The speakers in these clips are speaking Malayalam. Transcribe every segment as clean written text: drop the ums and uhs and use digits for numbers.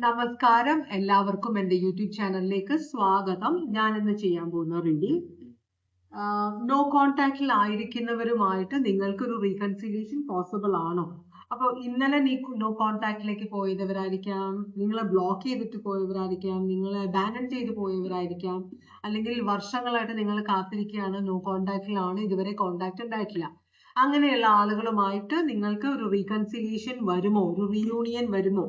നമസ്കാരം, എല്ലാവർക്കും എൻ്റെ യൂട്യൂബ് ചാനലിലേക്ക് സ്വാഗതം. ഞാൻ ഇന്ന് ചെയ്യാൻ പോകുന്ന റീഡിംഗ് നോ കോൺടാക്റ്റിൽ ആയിരിക്കുന്നവരുമായിട്ട് നിങ്ങൾക്കൊരു റീകൺസിലിയേഷൻ പോസിബിൾ ആണോ? അപ്പോൾ ഇന്നലെ നീ നോ കോൺടാക്റ്റിലേക്ക് പോയവരായിരിക്കാം, നിങ്ങളെ ബ്ലോക്ക് ചെയ്തിട്ട് പോയവരായിരിക്കാം, നിങ്ങളെ അബാൻഡൻ ചെയ്ത് പോയവരായിരിക്കാം, അല്ലെങ്കിൽ വർഷങ്ങളായിട്ട് നിങ്ങൾ കാത്തിരിക്കുകയാണ്, നോ കോൺടാക്റ്റിലാണ്, ഇതുവരെ കോൺടാക്റ്റ് ഉണ്ടായിട്ടില്ല. അങ്ങനെയുള്ള ആളുകളുമായിട്ട് നിങ്ങൾക്ക് ഒരു റീകൺസിലിയേഷൻ വരുമോ, ഒരു റീയൂണിയൻ വരുമോ?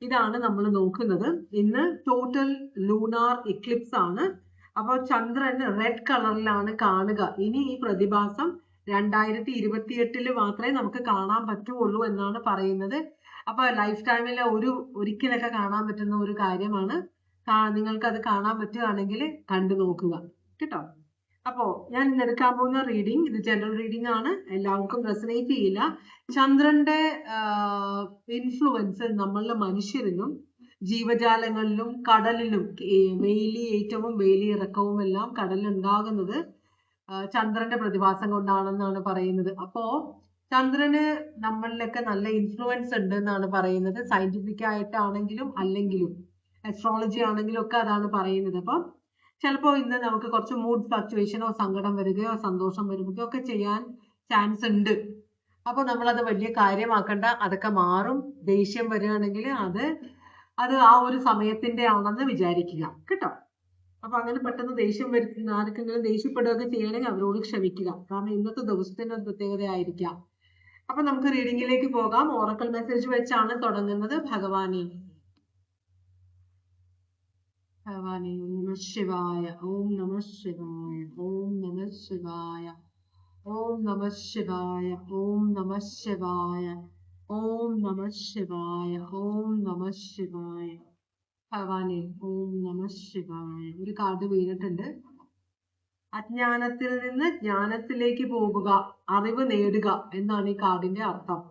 ഇതാണ് നമ്മൾ നോക്കുന്നത്. ഇന്ന് ടോട്ടൽ ലൂണാർ എക്ലിപ്സ് ആണ്. അപ്പോൾ ചന്ദ്രൻ റെഡ് കളറിലാണ് കാണുക. ഇനി ഈ പ്രതിഭാസം 2028 മാത്രമേ നമുക്ക് കാണാൻ പറ്റുള്ളൂ എന്നാണ് പറയുന്നത്. അപ്പൊ ലൈഫ് ടൈമിൽ ഒരിക്കലൊക്കെ കാണാൻ പറ്റുന്ന ഒരു കാര്യമാണ്. നിങ്ങൾക്ക് അത് കാണാൻ പറ്റുകയാണെങ്കിൽ കണ്ടു നോക്കുക കേട്ടോ. അപ്പോ ഞാൻ ഇന്ന് എടുക്കാൻ പോകുന്ന റീഡിംഗ് ഇത് ജനറൽ റീഡിംഗ് ആണ്, എല്ലാവർക്കും റെസനേറ്റ് ചെയ്യില്ല. ചന്ദ്രന്റെ ഇൻഫ്ലുവൻസ് നമ്മളുടെ മനുഷ്യരിലും ജീവജാലങ്ങളിലും കടലിലും വേലിയേറ്റവും വേലിയിറക്കവും എല്ലാം കടലിലുണ്ടാകുന്നത് ചന്ദ്രന്റെ പ്രതിഭാസം കൊണ്ടാണെന്നാണ് പറയുന്നത്. അപ്പോ ചന്ദ്രന് നമ്മളിലൊക്കെ നല്ല ഇൻഫ്ലുവൻസ് ഉണ്ട് എന്നാണ് പറയുന്നത്. സയന്റിഫിക് ആയിട്ടാണെങ്കിലും അല്ലെങ്കിലും അസ്ട്രോളജി ആണെങ്കിലും ഒക്കെ അതാണ് പറയുന്നത്. അപ്പം ചിലപ്പോൾ ഇന്ന് നമുക്ക് കുറച്ച് മൂഡ് ഫ്ലക്ച്വേഷനോ സങ്കടം വരികയോ സന്തോഷം വരികയോ ഒക്കെ ചെയ്യാൻ ചാൻസ് ഉണ്ട്. അപ്പോൾ നമ്മളത് വലിയ കാര്യമാക്കണ്ട, അതൊക്കെ മാറും. ദേഷ്യം വരികയാണെങ്കിൽ അത് ആ ഒരു സമയത്തിന്റെ ആണെന്ന് വിചാരിക്കുക കേട്ടോ. അപ്പൊ അങ്ങനെ പെട്ടെന്ന് ദേഷ്യം വരുന്ന ആർക്കെങ്കിലും ദേഷ്യപ്പെടുകയൊക്കെ ചെയ്യണമെങ്കിൽ അവരോട് ക്ഷമിക്കുക, കാരണം ഇന്നത്തെ ദിവസത്തിന്റെ ഒരു പ്രത്യേകത ആയിരിക്കാം. അപ്പൊ നമുക്ക് റീഡിങ്ങിലേക്ക് പോകാം. ഓറക്കൽ മെസ്സേജ് വെച്ചാണ് തുടങ്ങുന്നത്. ഭഗവാനെ ഭഗവാനെ നമ ശിവായ, ഓം നമ ശിവായ, ഓം നമ ശിവായ, ഓം നമ ശിവായ, ഓം നമ ശിവായ, ഓം നമ ശിവായ, ഓം നമ ശിവായ. ഭഗവാനെ ഓം നമ ശിവായ. ഒരു കാർഡ് വീണിട്ടുണ്ട്. അജ്ഞാനത്തിൽ നിന്ന് ജ്ഞാനത്തിലേക്ക് പോകുക, അറിവ് നേടുക എന്നാണ് ഈ കാർഡിന്റെ അർത്ഥം.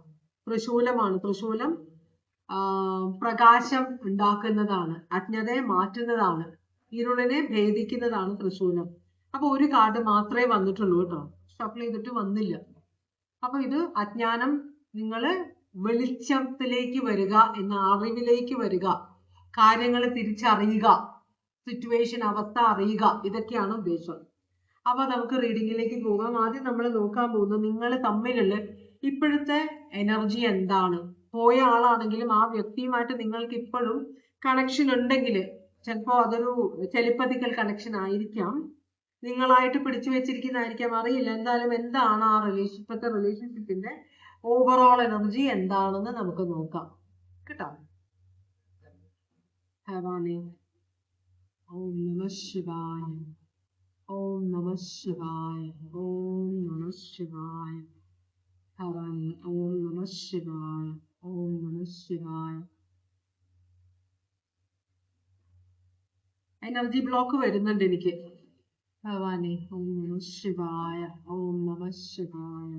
ത്രിശൂലമാണ്. ത്രിശൂലം പ്രകാശം ഉണ്ടാക്കുന്നതാണ്, അജ്ഞതയെ മാറ്റുന്നതാണ്, ഇരുളിനെ ഭേദിക്കുന്നതാണ് ത്രിശൂലം. അപ്പൊ ഒരു കാർഡ് മാത്രമേ വന്നിട്ടുള്ളൂ കേട്ടോ, ഷഫിൾ ചെയ്തിട്ട് വന്നില്ല. അപ്പൊ ഇത് അജ്ഞാനം, നിങ്ങള് വെളിച്ചത്തിലേക്ക് വരിക, എന്ന അറിവിലേക്ക് വരിക, കാര്യങ്ങൾ തിരിച്ചറിയുക, സിറ്റുവേഷൻ അവസ്ഥ അറിയുക, ഇതൊക്കെയാണ് ഉദ്ദേശം. അപ്പൊ നമുക്ക് റീഡിങ്ങിലേക്ക് പോകാം. ആദ്യം നമ്മൾ നോക്കാൻ പോകുന്നത് നിങ്ങൾ തമ്മിലുള്ള ഇപ്പോഴത്തെ എനർജി എന്താണ്. പോയ ആളാണെങ്കിലും ആ വ്യക്തിയുമായിട്ട് നിങ്ങൾക്ക് ഇപ്പോഴും കണക്ഷൻ ഉണ്ടെങ്കിൽ ചിലപ്പോ അതൊരു ടെലിപ്പതിക്കൽ കണക്ഷൻ ആയിരിക്കാം, നിങ്ങളായിട്ട് പിടിച്ചു വെച്ചിരിക്കുന്നതായിരിക്കാം, അറിയില്ല. എന്തായാലും എന്താണ് ആ ഇപ്പോഴത്തെ റിലേഷൻഷിപ്പിന്റെ ഓവറോൾ എനർജി എന്താണെന്ന് നമുക്ക് നോക്കാം കേട്ടോ. ഭഗവാനെ ഓം നമ ശിവായ, ഓം നമ ശിവായ, ഓം നമ ശിവായ. ഭഗവാനെ ഓം നമ ശിവായ, ഓം നമ ശിവായ. എനർജി ബ്ലോക്ക് വരുന്നുണ്ട് എനിക്ക്. ഭഗവാനെ ഓം നമ ശിവായ, ഓം നമ ശിവായ,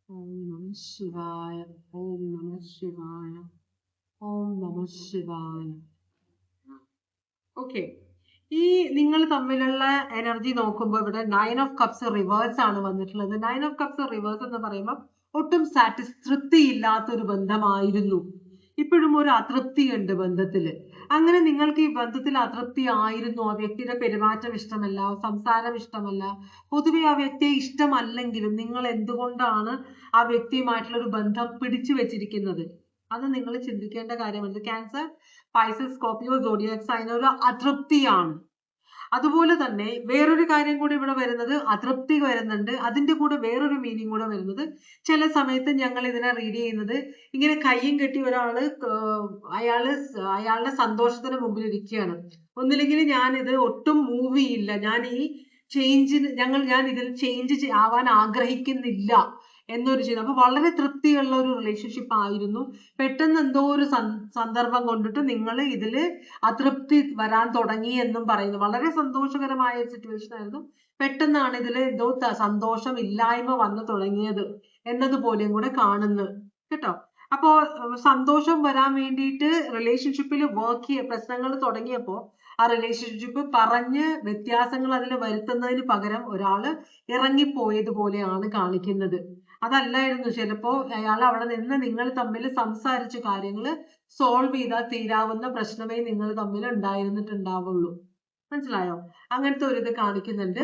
ഓം നമ ശിവായ, ഓം നമ ശിവായ, ഓം നമ ശിവായ. ഓക്കെ, ഈ നിങ്ങൾ തമ്മിലുള്ള എനർജി നോക്കുമ്പോൾ ഇവിടെ 9 ഓഫ് കപ്സ് റിവേഴ്സ് ആണ് വന്നിട്ടുള്ളത്. 9 ഓഫ് കപ്സ് റിവേഴ്സ് എന്ന് പറയുമ്പോൾ ഒട്ടും തൃപ്തിയില്ലാത്തൊരു ബന്ധമായിരുന്നു. ഇപ്പോഴും ഒരു അതൃപ്തി ഉണ്ട് ബന്ധത്തില്. അങ്ങനെ നിങ്ങൾക്ക് ഈ ബന്ധത്തിൽ അതൃപ്തി ആയിരുന്നു, ആ വ്യക്തിയുടെ പെരുമാറ്റം ഇഷ്ടമല്ല, സംസാരം ഇഷ്ടമല്ല, പൊതുവെ ആ വ്യക്തിയെ ഇഷ്ടമല്ലെങ്കിലും നിങ്ങൾ എന്തുകൊണ്ടാണ് ആ വ്യക്തിയുമായിട്ടുള്ള ഒരു ബന്ധം പിടിച്ചു വെച്ചിരിക്കുന്നത്, അത് നിങ്ങൾ ചിന്തിക്കേണ്ട കാര്യമാണ്. Cancer, Pisces, Scorpio, zodiac sign ഒരു അതൃപ്തിയാണ്. അതുപോലെ തന്നെ വേറൊരു കാര്യം കൂടി ഇവിടെ വരുന്നത്, അതൃപ്തി വരുന്നുണ്ട്, അതിന്റെ കൂടെ വേറൊരു മീനിങ് കൂടെ വരുന്നത്. ചില സമയത്ത് ഞങ്ങൾ ഇതിനെ റീഡ് ചെയ്യുന്നത് ഇങ്ങനെ കയ്യും കെട്ടി ഒരാള് അയാളുടെ സന്തോഷത്തിന് മുമ്പിൽ ഇരിക്കുകയാണ്. ഒന്നില്ലെങ്കിൽ ഞാനിത് ഒട്ടും മൂവ് ചെയ്യില്ല, ഞാൻ ഇതിൽ ചേഞ്ച് ആവാൻ ആഗ്രഹിക്കുന്നില്ല എന്നൊരു ചിന്ത. അപ്പൊ വളരെ തൃപ്തിയുള്ള ഒരു റിലേഷൻഷിപ്പ് ആയിരുന്നു. പെട്ടെന്ന് എന്തോ ഒരു സന്ദർഭം കൊണ്ടിട്ട് നിങ്ങൾ ഇതില് അതൃപ്തി വരാൻ തുടങ്ങി എന്നും പറയുന്നു. വളരെ സന്തോഷകരമായ ഒരു സിറ്റുവേഷൻ ആയിരുന്നു, പെട്ടെന്നാണ് ഇതിൽ എന്തോ സന്തോഷം ഇല്ലായ്മ വന്നു തുടങ്ങിയത് എന്നതുപോലെയും കൂടെ കാണുന്നു കേട്ടോ. അപ്പോ സന്തോഷം വരാൻ വേണ്ടിയിട്ട് റിലേഷൻഷിപ്പിൽ പ്രശ്നങ്ങൾ തുടങ്ങിയപ്പോ ആ റിലേഷൻഷിപ്പ് പറഞ്ഞ് വ്യത്യാസങ്ങൾ അതിൽ വരുത്തുന്നതിന് പകരം ഒരാള് ഇറങ്ങിപ്പോയതുപോലെയാണ് കാണിക്കുന്നത്. അതല്ലായിരുന്നു ചിലപ്പോ അയാൾ അവിടെ നിന്ന് നിങ്ങൾ തമ്മിൽ സംസാരിച്ച കാര്യങ്ങൾ സോൾവ് ചെയ്താൽ തീരാവുന്ന പ്രശ്നമേ നിങ്ങൾ തമ്മിൽ ഉണ്ടായിരുന്നിട്ടുണ്ടാവുള്ളൂ. മനസ്സിലായോ? അങ്ങനത്തെ ഒരു ഇത് കാണിക്കുന്നുണ്ട്.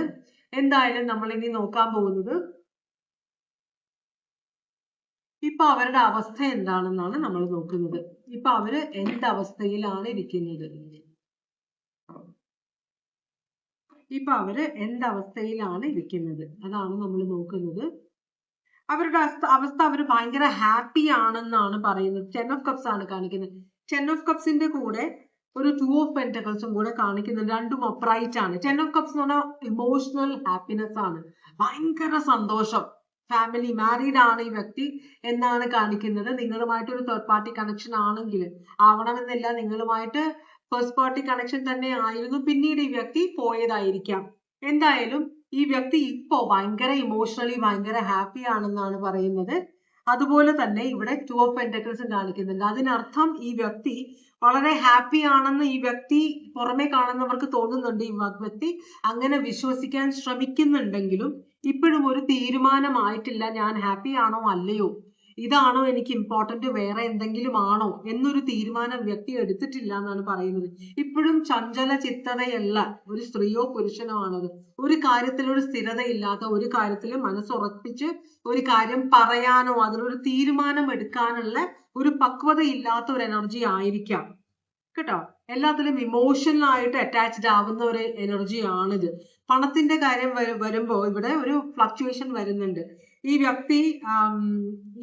എന്തായാലും നമ്മൾ ഇനി നോക്കാൻ പോകുന്നത് ഇപ്പൊ അവരുടെ അവസ്ഥ എന്താണെന്നാണ് നമ്മൾ നോക്കുന്നത്. ഇപ്പൊ അവര് എന്തവസ്ഥയിലാണ് ഇരിക്കുന്നത്, ഇപ്പൊ അവര് എന്തവസ്ഥയിലാണ് ഇരിക്കുന്നത് അതാണ് നമ്മൾ നോക്കുന്നത്. അവരുടെ അവസ്ഥ അവർ ഭയങ്കര ഹാപ്പി ആണെന്നാണ് പറയുന്നത്. 10 of cups ആണ് കാണിക്കുന്നത്. 10 of cupsന്റെ കൂടെ ഒരു 2 of pentaclesഉം കൂടെ കാണിക്കുന്നുണ്ട്. രണ്ടും അപ്രൈറ്റ് ആണ്. 10 of cups എന്ന് പറഞ്ഞാൽ ഇമോഷണൽ ഹാപ്പിനെസ് ആണ്, ഭയങ്കര സന്തോഷം. ഫാമിലി മാരീഡ് ആണ് ഈ വ്യക്തി എന്നാണ് കാണിക്കുന്നത്. നിങ്ങളുമായിട്ട് ഒരു തേർഡ് പാർട്ടി കണക്ഷൻ ആണെങ്കിൽ, ആവണമെന്നില്ല, നിങ്ങളുമായിട്ട് ഫസ്റ്റ് പാർട്ടി കണക്ഷൻ തന്നെ ആയിരുന്നു, പിന്നീട് ഈ വ്യക്തി പോയതായിരിക്കാം. എന്തായാലും ഈ വ്യക്തി ഇപ്പോ ഭയങ്കര ഇമോഷണലി ഭയങ്കര ഹാപ്പി ആണെന്നാണ് പറയുന്നത്. അതുപോലെ തന്നെ ഇവിടെ 2 of pentacles കാണിക്കുന്നുണ്ട്. അതിനർത്ഥം ഈ വ്യക്തി വളരെ ഹാപ്പി ആണെന്ന് ഈ വ്യക്തി പുറമെ കാണുന്നവർക്ക് തോന്നുന്നുണ്ട്. ഈ വ്യക്തി അങ്ങനെ വിശ്വസിക്കാൻ ശ്രമിക്കുന്നുണ്ടെങ്കിലും ഇപ്പോഴും ഒരു തീരുമാനമായിട്ടില്ല. ഞാൻ ഹാപ്പി ആണോ അല്ലയോ, ഇതാണോ എനിക്ക് ഇമ്പോർട്ടന്റ്, വേറെ എന്തെങ്കിലും ആണോ എന്നൊരു തീരുമാനം വ്യക്തി എടുത്തിട്ടില്ല എന്നാണ് പറയുന്നത്. ഇപ്പോഴും ചഞ്ചല ചിത്തതയല്ല, ഒരു സ്ത്രീയോ പുരുഷനോ ആണത്. ഒരു കാര്യത്തിൽ ഒരു സ്ഥിരതയില്ലാത്ത, ഒരു കാര്യത്തിൽ മനസ്സുറപ്പിച്ച് ഒരു കാര്യം പറയാനോ അതിനൊരു തീരുമാനം എടുക്കാനുള്ള ഒരു പക്വത ഇല്ലാത്ത ഒരു എനർജി ആയിരിക്കാം കേട്ടോ. എല്ലാത്തിലും ഇമോഷണൽ ആയിട്ട് അറ്റാച്ച്ഡ് ആവുന്ന ഒരു എനർജി ആണിത്. പണത്തിന്റെ കാര്യം വരുമ്പോൾ ഇവിടെ ഒരു ഫ്ലക്ച്വേഷൻ വരുന്നുണ്ട്. ഈ വ്യക്തി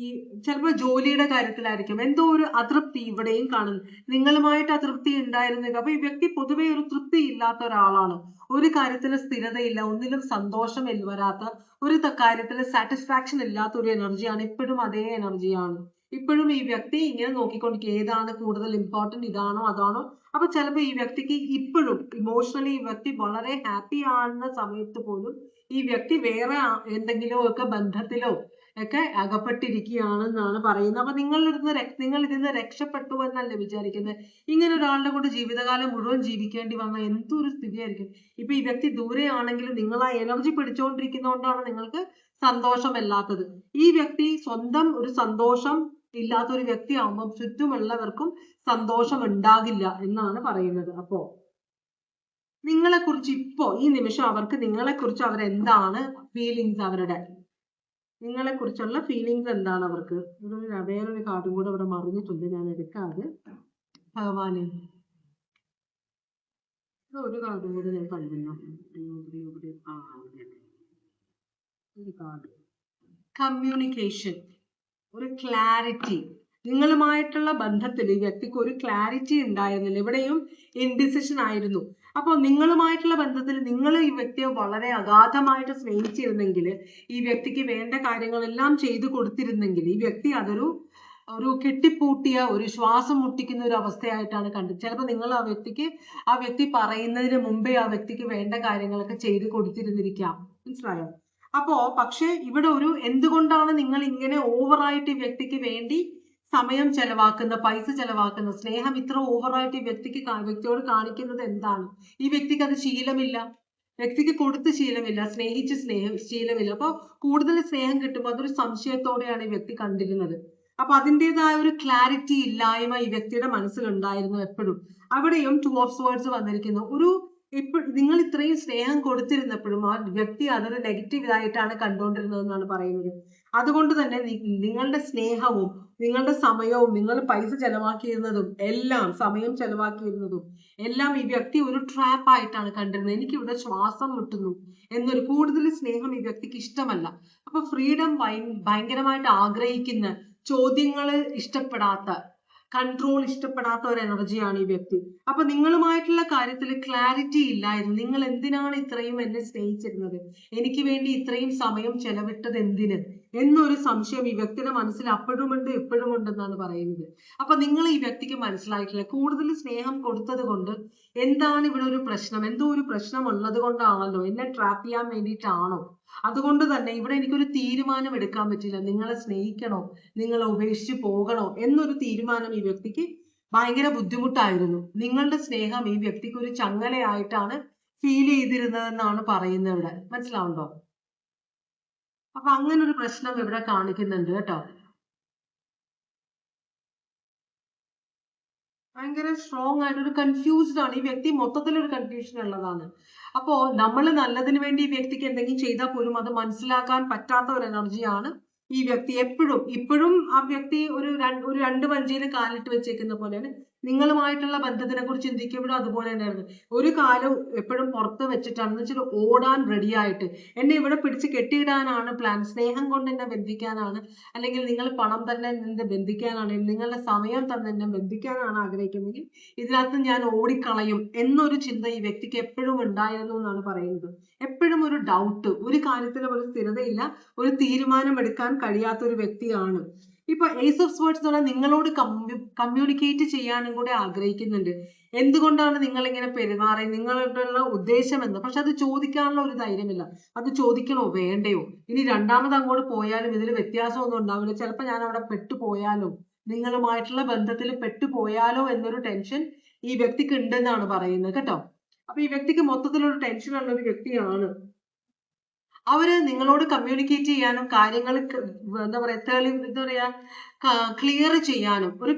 ഈ ചിലപ്പോൾ ജോലിയുടെ കാര്യത്തിലായിരിക്കും എന്തോ ഒരു അതൃപ്തി ഇവിടെയും കാണുന്നു. നിങ്ങളുമായിട്ട് അതൃപ്തി ഉണ്ടായിരുന്നില്ല. അപ്പൊ ഈ വ്യക്തി പൊതുവെ ഒരു തൃപ്തി ഇല്ലാത്ത ഒരാളാണ്. ഒരു കാര്യത്തിൽ സ്ഥിരതയില്ല, ഒന്നിലും സന്തോഷം വരാത്ത, ഒരു കാര്യത്തിൽ സാറ്റിസ്ഫാക്ഷൻ ഇല്ലാത്ത ഒരു എനർജിയാണ്. ഇപ്പോഴും അതേ എനർജിയാണ്. ഇപ്പോഴും ഈ വ്യക്തി ഇങ്ങനെ നോക്കിക്കൊണ്ടിരിക്കും, ഏതാണ് കൂടുതൽ ഇമ്പോർട്ടന്റ്, ഇതാണോ അതാണോ. അപ്പൊ ചിലപ്പോൾ ഈ വ്യക്തിക്ക് ഇപ്പോഴും ഇമോഷണലി ഈ വ്യക്തി വളരെ ഹാപ്പി ആകുന്ന സമയത്ത് പോലും ഈ വ്യക്തി വേറെ എന്തെങ്കിലും ഒക്കെ ബന്ധത്തിലോ ഒക്കെ അകപ്പെട്ടിരിക്കുകയാണെന്നാണ് പറയുന്നത്. അപ്പൊ നിങ്ങൾ ഇതിന്ന് രക്ഷപ്പെട്ടു എന്നല്ല വിചാരിക്കുന്നത്. ഇങ്ങനെ ഒരാളുടെ കൂടെ ജീവിതകാലം മുഴുവൻ ജീവിക്കേണ്ടി വന്ന എന്തൊരു സ്ഥിതിയായിരിക്കും. ഇപ്പൊ ഈ വ്യക്തി ദൂരെയാണെങ്കിലും നിങ്ങൾ ആ എനർജി പിടിച്ചുകൊണ്ടിരിക്കുന്നതുകൊണ്ടാണ് നിങ്ങൾക്ക് സന്തോഷമല്ലാത്തത്. ഈ വ്യക്തി സ്വന്തം ഒരു സന്തോഷം ഇല്ലാത്ത ഒരു വ്യക്തി ആവുമ്പോൾ ചുറ്റുമുള്ളവർക്കും സന്തോഷം ഉണ്ടാകില്ല എന്നാണ് പറയുന്നത്. അപ്പോ നിങ്ങളെ കുറിച്ച് ഇപ്പോ ഈ നിമിഷം അവർക്ക് നിങ്ങളെ കുറിച്ച് അവരെന്താണ് ഫീലിങ്സ്, അവരുടെ നിങ്ങളെ കുറിച്ചുള്ള ഫീലിങ്സ് എന്താണ് അവർക്ക്. വേറൊരു കാർഡും കൂടെ ഇവിടെ മറിഞ്ഞിട്ടുണ്ട്, ഞാൻ എടുക്കാതെ. ഭഗവാനെ, ഒരു കാർഡും കൂടെ ഞാൻ കണ്ടിരുന്നു. ഒരു കാർഡ് കമ്മ്യൂണിക്കേഷൻ, ഒരു ക്ലാരിറ്റി. നിങ്ങളുമായിട്ടുള്ള ബന്ധത്തിൽ ഈ വ്യക്തിക്ക് ഒരു ക്ലാരിറ്റി ഉണ്ടായിരുന്നില്ല. ഇവിടെയും ഇൻഡിസിഷൻ ആയിരുന്നു. അപ്പോൾ നിങ്ങളുമായിട്ടുള്ള ബന്ധത്തിൽ നിങ്ങൾ ഈ വ്യക്തിയെ വളരെ അഗാധമായിട്ട് സ്നേഹിച്ചിരുന്നെങ്കിൽ, ഈ വ്യക്തിക്ക് വേണ്ട കാര്യങ്ങളെല്ലാം ചെയ്തു കൊടുത്തിരുന്നെങ്കിൽ, ഈ വ്യക്തി അതൊരു കെട്ടിപ്പൂട്ടിയ ഒരു ശ്വാസം മുട്ടിക്കുന്ന ഒരു അവസ്ഥയായിട്ടാണ് കണ്ടത്. ചിലപ്പോൾ നിങ്ങൾ ആ വ്യക്തി പറയുന്നതിന് മുമ്പേ ആ വ്യക്തിക്ക് വേണ്ട കാര്യങ്ങളൊക്കെ ചെയ്തു കൊടുത്തിരുന്നിരിക്കാം. മനസ്സിലായോ? പക്ഷെ ഇവിടെ എന്തുകൊണ്ടാണ് നിങ്ങൾ ഇങ്ങനെ ഓവറായിട്ട് ഈ വ്യക്തിക്ക് വേണ്ടി സമയം ചെലവാക്കുന്ന, പൈസ ചെലവാക്കുന്ന, സ്നേഹം ഇത്ര ഓവറായിട്ട് ഈ വ്യക്തിയോട് കാണിക്കുന്നത് എന്താണ്? ഈ വ്യക്തിക്ക് അത് ശീലമില്ല, വ്യക്തിക്ക് കൊടുത്ത് ശീലമില്ല, സ്നേഹിച്ച് ശീലമില്ല. അപ്പോൾ കൂടുതൽ സ്നേഹം കിട്ടുമ്പോൾ അതൊരു സംശയത്തോടെയാണ് ഈ വ്യക്തി കണ്ടിരുന്നത്. അപ്പൊ അതിൻ്റെതായ ഒരു ക്ലാരിറ്റി ഇല്ലായ്മ ഈ വ്യക്തിയുടെ മനസ്സിലുണ്ടായിരുന്നു എപ്പോഴും. അവിടെയും 2 of swords വന്നിരിക്കുന്നു. നിങ്ങൾ ഇത്രയും സ്നേഹം കൊടുത്തിരുന്നപ്പോഴും ആ വ്യക്തി അതൊരു നെഗറ്റീവ് ആയിട്ടാണ് കണ്ടുകൊണ്ടിരുന്നതെന്നാണ് പറയുന്നത്. അതുകൊണ്ട് തന്നെ നിങ്ങളുടെ സ്നേഹവും നിങ്ങളുടെ സമയവും നിങ്ങൾ പൈസ ചെലവാക്കിയിരുന്നതും എല്ലാം, സമയം ചെലവാക്കിയിരുന്നതും എല്ലാം ഈ വ്യക്തി ഒരു ട്രാപ്പ് ആയിട്ടാണ് കണ്ടിരുന്നത്. എനിക്ക് ഇവിടെ ശ്വാസം മുട്ടുന്നു എന്നൊരു കൂടുതൽ സ്നേഹം ഈ വ്യക്തിക്ക് ഇഷ്ടമല്ല. അപ്പൊ ഫ്രീഡം ഭയങ്കരമായിട്ട് ആഗ്രഹിക്കുന്ന, ചോദ്യങ്ങൾ ഇഷ്ടപ്പെടാത്ത, കൺട്രോൾ ഇഷ്ടപ്പെടാത്ത ഒരു എനർജിയാണ് ഈ വ്യക്തി. അപ്പൊ നിങ്ങളുമായിട്ടുള്ള കാര്യത്തിൽ ക്ലാരിറ്റി ഇല്ലായിരുന്നു. നിങ്ങൾ എന്തിനാണ് ഇത്രയും എന്നെ സ്നേഹിച്ചിരുന്നത്, എനിക്ക് വേണ്ടി ഇത്രയും സമയം ചെലവിട്ടത് എന്തിന് എന്നൊരു സംശയം ഈ വ്യക്തിയുടെ മനസ്സിൽ അപ്പോഴും ഉണ്ട്, ഇപ്പോഴും ഉണ്ടെന്നാണ് പറയുന്നത്. അപ്പൊ നിങ്ങൾ ഈ വ്യക്തിക്ക് മനസ്സിലായിട്ടില്ല, കൂടുതൽ സ്നേഹം കൊടുത്തത് കൊണ്ട് എന്താണ് ഇവിടെ ഒരു പ്രശ്നം, എന്തോ ഒരു പ്രശ്നം ഉള്ളത് കൊണ്ടാണല്ലോ, എന്നെ ട്രാപ്പ് ചെയ്യാൻ വേണ്ടിയിട്ടാണോ? അതുകൊണ്ട് തന്നെ ഇവിടെ എനിക്കൊരു തീരുമാനം എടുക്കാൻ പറ്റില്ല. നിങ്ങളെ സ്നേഹിക്കണോ, നിങ്ങളെ ഉപേക്ഷിച്ച് പോകണോ എന്നൊരു തീരുമാനം ഈ വ്യക്തിക്ക് ഭയങ്കര ബുദ്ധിമുട്ടായിരുന്നു. നിങ്ങളുടെ സ്നേഹം ഈ വ്യക്തിക്ക് ഒരു ചങ്ങലയായിട്ടാണ് ഫീൽ ചെയ്തിരുന്നതെന്നാണ് പറയുന്നത് ഇവിടെ. മനസ്സിലാവുണ്ടോ? അപ്പൊ അങ്ങനെ ഒരു പ്രശ്നം ഇവിടെ കാണിക്കുന്നുണ്ട് കേട്ടോ. ഭയങ്കര സ്ട്രോങ് ആയിട്ട് ഒരു കൺഫ്യൂസ്ഡ് ആണ് ഈ വ്യക്തി, മൊത്തത്തിൽ ഒരു കൺഫ്യൂഷൻ ഉള്ളതാണ്. അപ്പോ നമ്മൾ നല്ലതിന് വേണ്ടി ഈ വ്യക്തിക്ക് എന്തെങ്കിലും ചെയ്താൽ പോലും അത് മനസ്സിലാക്കാൻ പറ്റാത്ത ഒരു എനർജിയാണ് ഈ വ്യക്തി. എപ്പോഴും ഇപ്പോഴും ആ വ്യക്തി ഒരു രണ്ട് വഞ്ചിയിൽ കാലിട്ട് വെച്ചേക്കുന്ന പോലെയാണ്. നിങ്ങളുമായിട്ടുള്ള ബന്ധത്തിനെ കുറിച്ച് ചിന്തിക്കുമ്പോഴും അതുപോലെ തന്നെയായിരുന്നു. ഒരു കാലം എപ്പോഴും പുറത്ത് വെച്ചിട്ടാണ്, എന്ന് വെച്ചാൽ ഓടാൻ റെഡി ആയിട്ട്, എന്നെ ഇവിടെ പിടിച്ച് കെട്ടിയിടാനാണ് പ്ലാൻ, സ്നേഹം കൊണ്ട് എന്നെ ബന്ധിക്കാനാണ്, അല്ലെങ്കിൽ നിങ്ങൾ പണം തന്നെ എന്നെ ബന്ധിക്കാനാണ്, നിങ്ങളുടെ സമയം തന്നെ എന്നെ ബന്ധിക്കാനാണ് ആഗ്രഹിക്കുന്നതെങ്കിൽ ഇതിനകത്ത് ഞാൻ ഓടിക്കളയും എന്നൊരു ചിന്ത ഈ വ്യക്തിക്ക് എപ്പോഴും ഉണ്ടായിരുന്നു എന്നാണ് പറയുന്നത്. എപ്പോഴും ഒരു ഡൗട്ട്, ഒരു കാര്യത്തിലും ഒരു സ്ഥിരതയില്ല, ഒരു തീരുമാനം എടുക്കാൻ കഴിയാത്ത ഒരു വ്യക്തിയാണ്. ഇപ്പൊ ഏസ് ഓഫ് സ്വേർഡ്സ് എന്ന് പറഞ്ഞാൽ നിങ്ങളോട് കമ്മ്യൂണിക്കേറ്റ് ചെയ്യാനും കൂടെ ആഗ്രഹിക്കുന്നുണ്ട്. എന്തുകൊണ്ടാണ് നിങ്ങൾ ഇങ്ങനെ പെരുമാറി, നിങ്ങളുടെ ഉദ്ദേശം എന്ന്. പക്ഷെ അത് ചോദിക്കാനുള്ള ഒരു ധൈര്യമില്ല. അത് ചോദിക്കണോ വേണ്ടയോ, ഇനി രണ്ടാമത് അങ്ങോട്ട് പോയാലും ഇതിൽ വ്യത്യാസമൊന്നും ഉണ്ടാവില്ല, ചിലപ്പോൾ ഞാൻ അവിടെ പെട്ടുപോയാലോ, നിങ്ങളുമായിട്ടുള്ള ബന്ധത്തിൽ പെട്ടുപോയാലോ എന്നൊരു ടെൻഷൻ ഈ വ്യക്തിക്ക് ഉണ്ടെന്നാണ് പറയുന്നത് കേട്ടോ. അപ്പൊ ഈ വ്യക്തിക്ക് മൊത്തത്തിലൊരു ടെൻഷൻ ഉള്ള ഒരു വ്യക്തിയാണ്. അവര് നിങ്ങളോട് കമ്മ്യൂണിക്കേറ്റ് ചെയ്യാനും കാര്യങ്ങൾ എന്താ പറയാ ക്ലിയർ ചെയ്യാനും ഒരു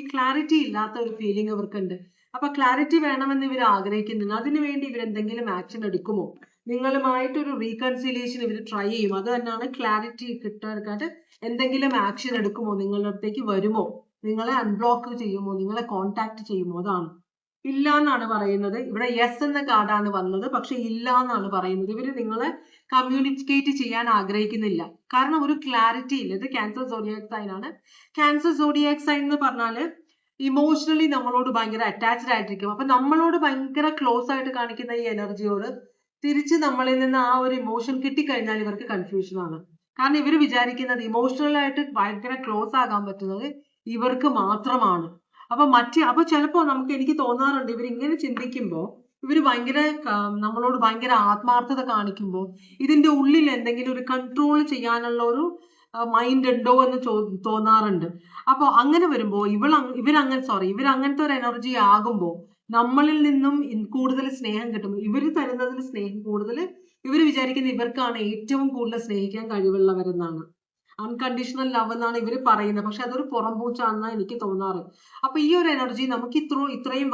ക്ലാരിറ്റി ഇല്ലാത്ത ഒരു ഫീലിംഗ് ഇവർക്കുണ്ട്. അപ്പൊ ക്ലാരിറ്റി വേണമെന്ന് ഇവർ ആഗ്രഹിക്കുന്നുണ്ട്. അതിനുവേണ്ടി ഇവർ എന്തെങ്കിലും ആക്ഷൻ എടുക്കുമോ, നിങ്ങളുമായിട്ടൊരു റീകൺസിലിയേഷൻ ഇവർ ട്രൈ ചെയ്യും. അത് തന്നെയാണ് ക്ലാരിറ്റി കിട്ടാനായിട്ട് എന്തെങ്കിലും ആക്ഷൻ എടുക്കുമോ, നിങ്ങളുടെ അടുത്തേക്ക് വരുമോ, നിങ്ങളെ അൺബ്ലോക്ക് ചെയ്യുമോ, നിങ്ങളെ കോണ്ടാക്ട് ചെയ്യുമോ. അതാണ് ഇല്ല എന്നാണ് പറയുന്നത്. ഇവിടെ യെസ് എന്ന കാർഡാണ് വന്നത്, പക്ഷെ ഇല്ല എന്നാണ് പറയുന്നത്. ഇവര് നിങ്ങളെ കമ്മ്യൂണിക്കേറ്റ് ചെയ്യാൻ ആഗ്രഹിക്കുന്നില്ല, കാരണം ഒരു ക്ലാരിറ്റി ഇല്ല. ഇത് ക്യാൻസർ സോഡിയാക് സൈൻ ആണ്. ക്യാൻസർ സോഡിയാക് സൈൻ എന്ന് പറഞ്ഞാല് ഇമോഷണലി നമ്മളോട് ഭയങ്കര അറ്റാച്ച്ഡ് ആയിട്ടിരിക്കും. അപ്പൊ നമ്മളോട് ഭയങ്കര ക്ലോസ് ആയിട്ട് കാണിക്കുന്ന ഈ എനർജിയോട് തിരിച്ച് നമ്മളിൽ നിന്ന് ആ ഒരു ഇമോഷൻ കിട്ടിക്കഴിഞ്ഞാൽ ഇവർക്ക് കൺഫ്യൂഷൻ ആണ്. കാരണം ഇവർ വിചാരിക്കുന്നത് ഇമോഷണൽ ആയിട്ട് ഭയങ്കര ക്ലോസ് ആകാൻ പറ്റുന്നത് ഇവർക്ക് മാത്രമാണ്. അപ്പൊ ചിലപ്പോ എനിക്ക് തോന്നാറുണ്ട്, ഇവർ ഇങ്ങനെ ചിന്തിക്കുമ്പോ ഇവര് ഭയങ്കര നമ്മളോട് ഭയങ്കര ആത്മാർത്ഥത കാണിക്കുമ്പോൾ ഇതിന്റെ ഉള്ളിൽ എന്തെങ്കിലും ഒരു കൺട്രോൾ ചെയ്യാനുള്ള ഒരു മൈൻഡ് ഉണ്ടോ എന്ന് തോന്നാറുണ്ട്. അപ്പൊ അങ്ങനെ വരുമ്പോ ഇവരങ്ങനത്തെ ഒരു എനർജി ആകുമ്പോ നമ്മളിൽ നിന്നും കൂടുതൽ സ്നേഹം കിട്ടും. ഇവര് തരുന്നതിൽ സ്നേഹം കൂടുതൽ ഇവർ വിചാരിക്കുന്നത് ഇവർക്കാണ് ഏറ്റവും കൂടുതൽ സ്നേഹിക്കാൻ കഴിവുള്ളവരെന്നാണ്. അൺകണ്ടീഷണൽ ലവ് എന്നാണ് ഇവർ പറയുന്നത്. പക്ഷെ അതൊരു പുറംപൂച്ചാണെന്നാണ് എനിക്ക് തോന്നാറ്. അപ്പൊ ഈ ഒരു എനർജി നമുക്ക് ഇത്രയും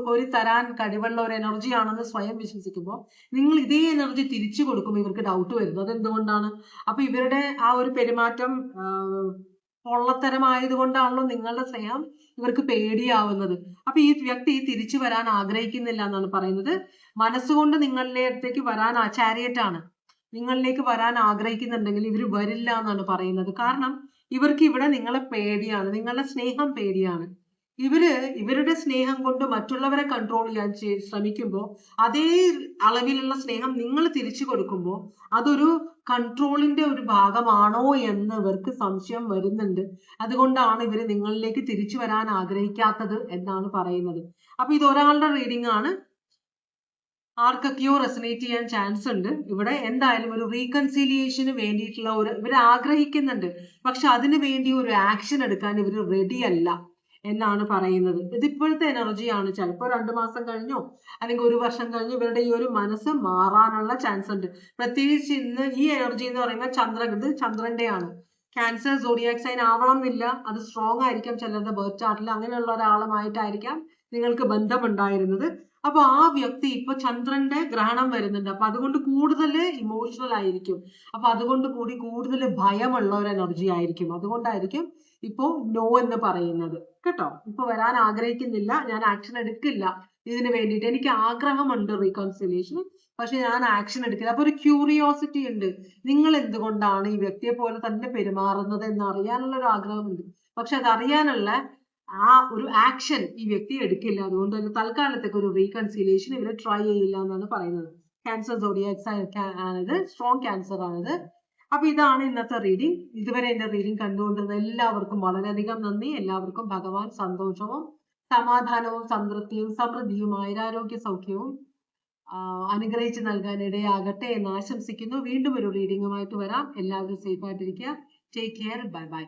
കോരി തരാൻ കഴിവുള്ള ഒരു എനർജി ആണെന്ന് സ്വയം വിശ്വസിക്കുമ്പോൾ നിങ്ങൾ ഇതേ എനർജി തിരിച്ചു കൊടുക്കുമ്പോൾ ഇവർക്ക് ഡൗട്ട് വരുന്നു. അതെന്തുകൊണ്ടാണ്? അപ്പൊ ഇവരുടെ ആ ഒരു പെരുമാറ്റം പൊള്ളത്തരമായതുകൊണ്ടാണല്ലോ നിങ്ങളുടെ സ്നേഹം ഇവർക്ക് പേടിയാവുന്നത്. അപ്പൊ ഈ വ്യക്തി തിരിച്ചു വരാൻ ആഗ്രഹിക്കുന്നില്ല എന്നാണ് പറയുന്നത്. മനസ്സുകൊണ്ട് നിങ്ങളുടെ അടുത്തേക്ക് വരാൻ ചാരിയറ്റ് ആണ്, നിങ്ങളിലേക്ക് വരാൻ ആഗ്രഹിക്കുന്നുണ്ടെങ്കിൽ ഇവർ വരില്ല എന്നാണ് പറയുന്നത്. കാരണം ഇവർക്ക് ഇവിടെ നിങ്ങളെ പേടിയാണ്, നിങ്ങളുടെ സ്നേഹം പേടിയാണ്. ഇവരുടെ സ്നേഹം കൊണ്ട് മറ്റുള്ളവരെ കൺട്രോൾ ചെയ്യാൻ ശ്രമിക്കുമ്പോൾ അതേ അളവിലുള്ള സ്നേഹം നിങ്ങൾ തിരിച്ചു കൊടുക്കുമ്പോൾ അതൊരു കൺട്രോളിന്റെ ഒരു ഭാഗമാണോ എന്ന് ഇവർക്ക് സംശയം വരുന്നുണ്ട്. അതുകൊണ്ടാണ് ഇവർ നിങ്ങളിലേക്ക് തിരിച്ചു വരാൻ ആഗ്രഹിക്കാത്തത് എന്നാണ് പറയുന്നത്. അപ്പൊ ഇത് ഒരാളുടെ റീഡിംഗ് ആണ്. ആർക്കൊക്കെയോ റെസനേറ്റ് ചെയ്യാൻ ചാൻസ് ഉണ്ട്. ഇവിടെ എന്തായാലും ഒരു റീകൺസിലിയേഷന് വേണ്ടിയിട്ടുള്ള ഇവർ ആഗ്രഹിക്കുന്നുണ്ട്, പക്ഷെ അതിനു വേണ്ടി ഒരു ആക്ഷൻ എടുക്കാൻ ഇവർ റെഡി അല്ല എന്നാണ് പറയുന്നത്. ഇത് ഇപ്പോഴത്തെ എനർജിയാണ്. ചിലപ്പോൾ 2 മാസം കഴിഞ്ഞോ അല്ലെങ്കിൽ 1 വർഷം കഴിഞ്ഞോ ഇവരുടെ ഈ ഒരു മനസ്സ് മാറാനുള്ള ചാൻസ് ഉണ്ട്. പ്രത്യേകിച്ച് ഇന്ന് ഈ എനർജി എന്ന് പറയുമ്പോൾ ഇത് ചന്ദ്രന്റെയാണ്. ക്യാൻസർ സോഡിയാക് സൈൻ ആവണം എന്നില്ല, അത് സ്ട്രോങ് ആയിരിക്കാം ചിലരുടെ ബർത്ത് ചാർട്ടിൽ. അങ്ങനെയുള്ള ഒരാളുമായിട്ടായിരിക്കാം നിങ്ങൾക്ക് ബന്ധമുണ്ടായിരുന്നത്. അപ്പൊ ആ വ്യക്തി ഇപ്പൊ ചന്ദ്രന്റെ ഗ്രഹണം വരുന്നുണ്ട്. അപ്പൊ അതുകൊണ്ട് കൂടുതൽ ഇമോഷണൽ ആയിരിക്കും. അപ്പൊ അതുകൊണ്ട് കൂടി കൂടുതൽ ഭയമുള്ള ഒരു എനർജി ആയിരിക്കും. അതുകൊണ്ടായിരിക്കും ഇപ്പോ നോ എന്ന് പറയുന്നത് കേട്ടോ. ഇപ്പൊ വരാൻ ആഗ്രഹിക്കുന്നില്ല, ഞാൻ ആക്ഷൻ എടുക്കില്ല ഇതിന് വേണ്ടിയിട്ട്. എനിക്ക് ആഗ്രഹമുണ്ട് റീകൺസിലിയേഷൻ, പക്ഷെ ഞാൻ ആക്ഷൻ എടുക്കില്ല. അപ്പൊ ഒരു ക്യൂരിയോസിറ്റി ഉണ്ട്, നിങ്ങൾ എന്തുകൊണ്ടാണ് ഈ വ്യക്തിയെ പോലെ തന്നെ പെരുമാറുന്നത് എന്ന് അറിയാനുള്ള ഒരു ആഗ്രഹമുണ്ട്. പക്ഷെ അത് അറിയാനുള്ള ആ ഒരു ആക്ഷൻ ഈ വ്യക്തി എടുക്കില്ല. അതുകൊണ്ട് തന്നെ തൽക്കാലത്തേക്ക് ഒരു റീകൺസിലിയേഷൻ ഇവര് ട്രൈ ചെയ്യില്ല എന്നാണ് പറയുന്നത്. ക്യാൻസർ സോഡിയാക് ആണിത്, സ്ട്രോങ് ക്യാൻസർ ആണിത്. അപ്പൊ ഇതാണ് ഇന്നത്തെ റീഡിംഗ്. ഇതുവരെ എന്റെ റീഡിംഗ് കണ്ടുകൊണ്ടിരുന്ന എല്ലാവർക്കും വളരെയധികം നന്ദി. എല്ലാവർക്കും ഭഗവാൻ സന്തോഷവും സമാധാനവും സംതൃപ്തിയും സമൃദ്ധിയും ആയുരാരോഗ്യ സൗഖ്യവും അനുഗ്രഹിച്ച് നൽകാൻ ഇടയാകട്ടെ എന്ന് ആശംസിക്കുന്നു. വീണ്ടും ഒരു റീഡിംഗുമായിട്ട് വരാം. എല്ലാവരും സേഫ് ആയിട്ടിരിക്കുക. Take care. Bye bye.